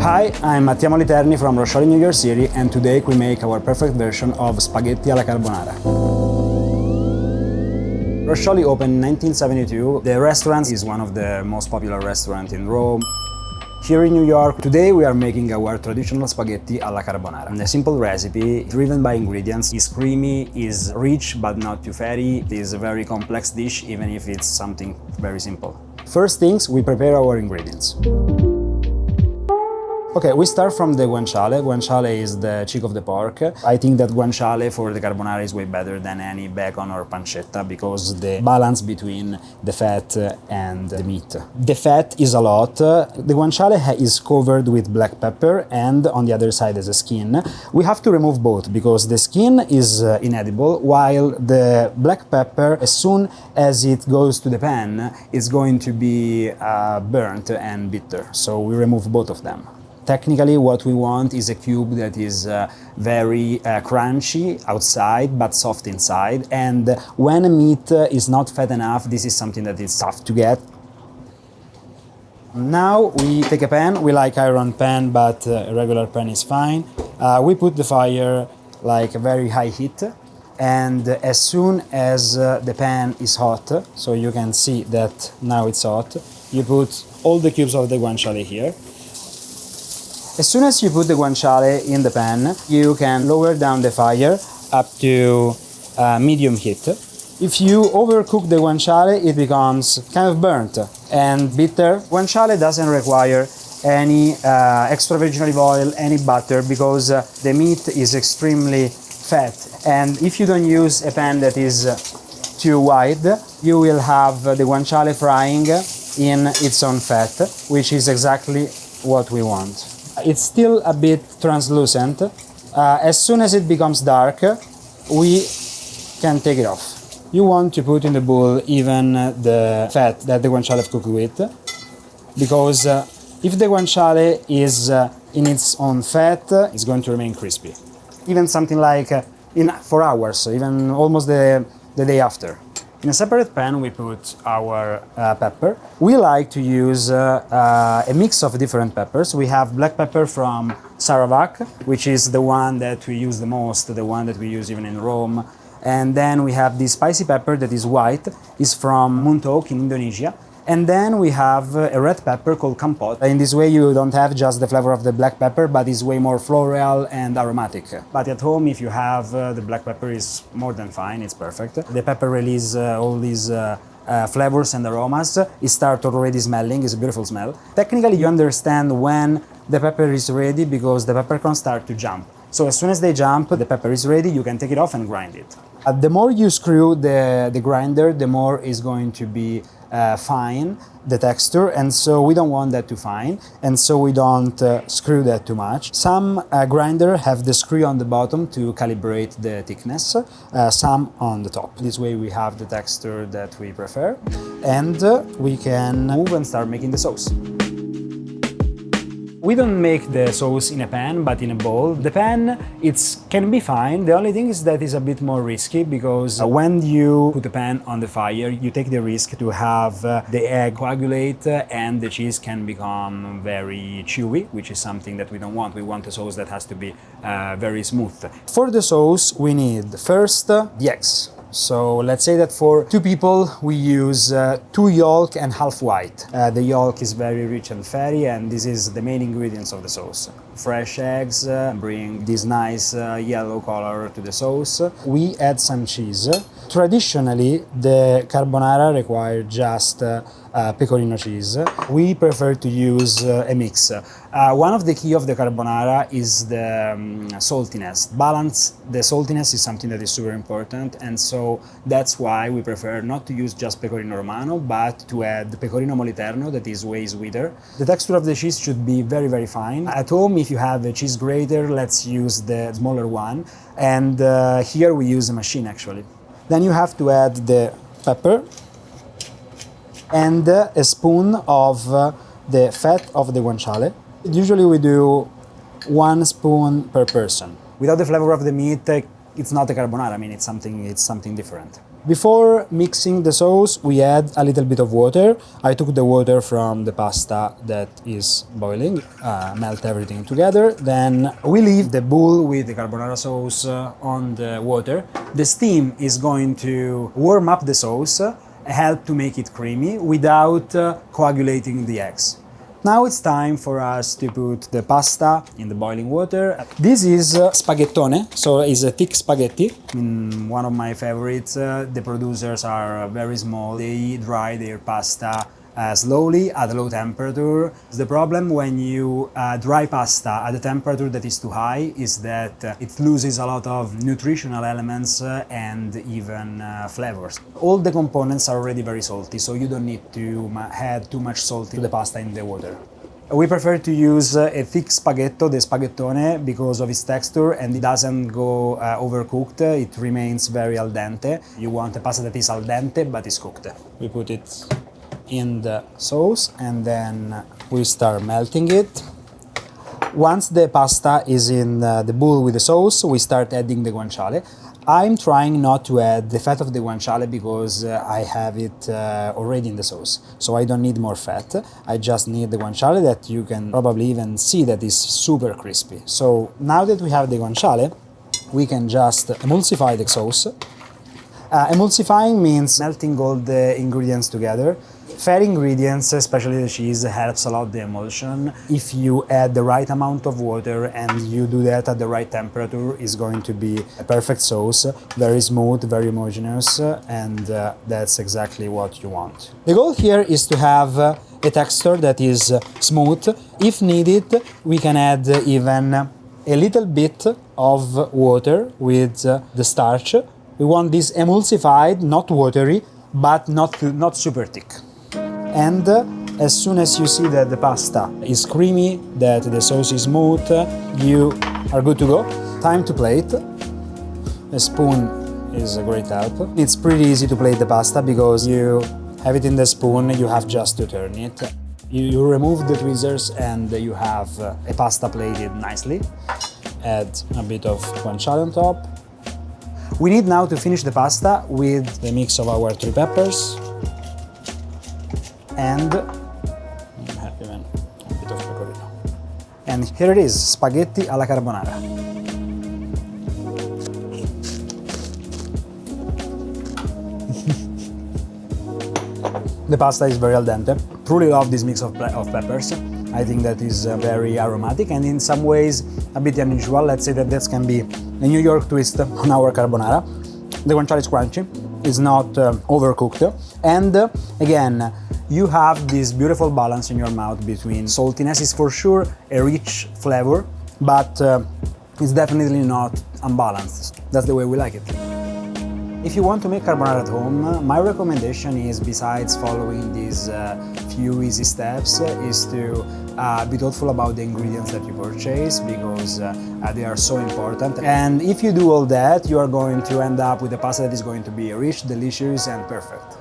Hi, I'm Mattia Moliterni from Roscioli, New York City, and today we make our perfect version of spaghetti alla carbonara. Roscioli opened in 1972. The restaurant is one of the most popular restaurants in Rome. Here in New York, today we are making our traditional spaghetti alla carbonara. A simple recipe, driven by ingredients, is creamy, is rich but not too fatty. It is a very complex dish, even if it's something very simple. First things, we prepare our ingredients. Okay, we start from the guanciale. Guanciale is the cheek of the pork. I think that guanciale for the carbonara is way better than any bacon or pancetta because the balance between the fat and the meat. The fat is a lot. The guanciale is covered with black pepper and on the other side is a skin. We have to remove both because the skin is inedible while the black pepper, as soon as it goes to the pan, is going to be burnt and bitter. So we remove both of them. Technically, what we want is a cube that is very crunchy outside but soft inside, and when a meat is not fat enough, this is something that is tough to get. Now we take a pan. We like iron pan, but a regular pan is fine. We put the fire like a very high heat, and as soon as the pan is hot, so you can see that now it's hot, you put all the cubes of the guanciale here. As soon as you put the guanciale in the pan, you can lower down the fire up to medium heat. If you overcook the guanciale, it becomes kind of burnt and bitter. Guanciale doesn't require any extra virgin olive oil, any butter, because the meat is extremely fat. And if you don't use a pan that is too wide, you will have the guanciale frying in its own fat, which is exactly what we want. It's still a bit translucent. As soon as it becomes dark, we can take it off. You want to put in the bowl even the fat that the guanciale cooked with, because if the guanciale is in its own fat, it's going to remain crispy. Even something like in 4 hours, even almost the day after. In a separate pan, we put our pepper. We like to use a mix of different peppers. We have black pepper from Sarawak, which is the one that we use the most, the one that we use even in Rome. And then we have this spicy pepper that is white, is from Muntok in Indonesia. And then we have a red pepper called kampot. In this way you don't have just the flavor of the black pepper, but it's way more floral and aromatic. But at home, if you have the black pepper, is more than fine, it's perfect. The pepper releases all these flavors and aromas. It starts already smelling, it's a beautiful smell. Technically, you understand when the pepper is ready because the peppercorns start to jump. So as soon as they jump, the pepper is ready, you can take it off and grind it. The more you screw the grinder, the more is going to be fine, the texture, and so we don't want that too fine, and so we don't screw that too much. Some grinder have the screw on the bottom to calibrate the thickness, some on the top. This way we have the texture that we prefer, and we can move and start making the sauce. We don't make the sauce in a pan, but in a bowl. The pan, can be fine. The only thing is that it's a bit more risky because when you put the pan on the fire, you take the risk to have the egg coagulate and the cheese can become very chewy, which is something that we don't want. We want a sauce that has to be very smooth. For the sauce, we need first the eggs. So let's say that for 2 people we use 2 yolk and half white. The yolk is very rich and fatty, and this is the main ingredients of the sauce. Fresh eggs bring this nice yellow color to the sauce. We add some cheese. Traditionally, the carbonara requires just pecorino cheese. We prefer to use a mix. One of the key of the carbonara is the saltiness. Balance the saltiness is something that is super important, and so that's why we prefer not to use just Pecorino Romano, but to add Pecorino Moliterno, that is way sweeter. The texture of the cheese should be very, very fine. At home, if you have a cheese grater, let's use the smaller one, and here we use a machine actually. Then you have to add the pepper and a spoon of the fat of the guanciale. Usually we do 1 spoon per person. Without the flavor of the meat, it's not a carbonara. I mean, it's something different. Before mixing the sauce, we add a little bit of water. I took the water from the pasta that is boiling, melt everything together. Then we leave the bowl with the carbonara sauce on the water. The steam is going to warm up the sauce, help to make it creamy without coagulating the eggs. Now it's time for us to put the pasta in the boiling water. This is spaghettone, so it's a thick spaghetti. One of my favorites. The producers are very small. They dry their pasta slowly at a low temperature. The problem when you dry pasta at a temperature that is too high is that it loses a lot of nutritional elements and even flavors. All the components are already very salty, so you don't need to add too much salt to the pasta in the water. We prefer to use a thick spaghetto, the spaghettone, because of its texture, and it doesn't go overcooked. It remains very al dente. You want a pasta that is al dente but is cooked. We put it in the sauce and then we start melting it. Once the pasta is in the bowl with the sauce, we start adding the guanciale. I'm trying not to add the fat of the guanciale because I have it already in the sauce, so I don't need more fat. I just need the guanciale that you can probably even see that is super crispy. So now that we have the guanciale, we can just emulsify the sauce. Emulsifying means melting all the ingredients together. Fair ingredients, especially the cheese, helps a lot the emulsion. If you add the right amount of water and you do that at the right temperature, it's going to be a perfect sauce, very smooth, very homogeneous, and that's exactly what you want. The goal here is to have a texture that is smooth. If needed, we can add even a little bit of water with the starch. We want this emulsified, not watery, but not super thick. And as soon as you see that the pasta is creamy, that the sauce is smooth, you are good to go. Time to plate. A spoon is a great help. It's pretty easy to plate the pasta because you have it in the spoon, you have just to turn it. You remove the tweezers and you have a pasta plated nicely. Add a bit of guanciale on top. We need now to finish the pasta with the mix of our 3 peppers and even a bit of pecorino. And here it is, spaghetti alla carbonara. The pasta is very al dente. Truly love this mix of peppers. I think that is very aromatic and in some ways a bit unusual. Let's say that this can be a New York twist on our carbonara. The guanciale is crunchy, it's not overcooked, and again, you have this beautiful balance in your mouth between saltiness is for sure a rich flavor, but it's definitely not unbalanced. That's the way we like it. If you want to make carbonara at home, my recommendation is, besides following these few easy steps, is to be thoughtful about the ingredients that you purchase because they are so important. And if you do all that, you are going to end up with a pasta that is going to be rich, delicious and perfect.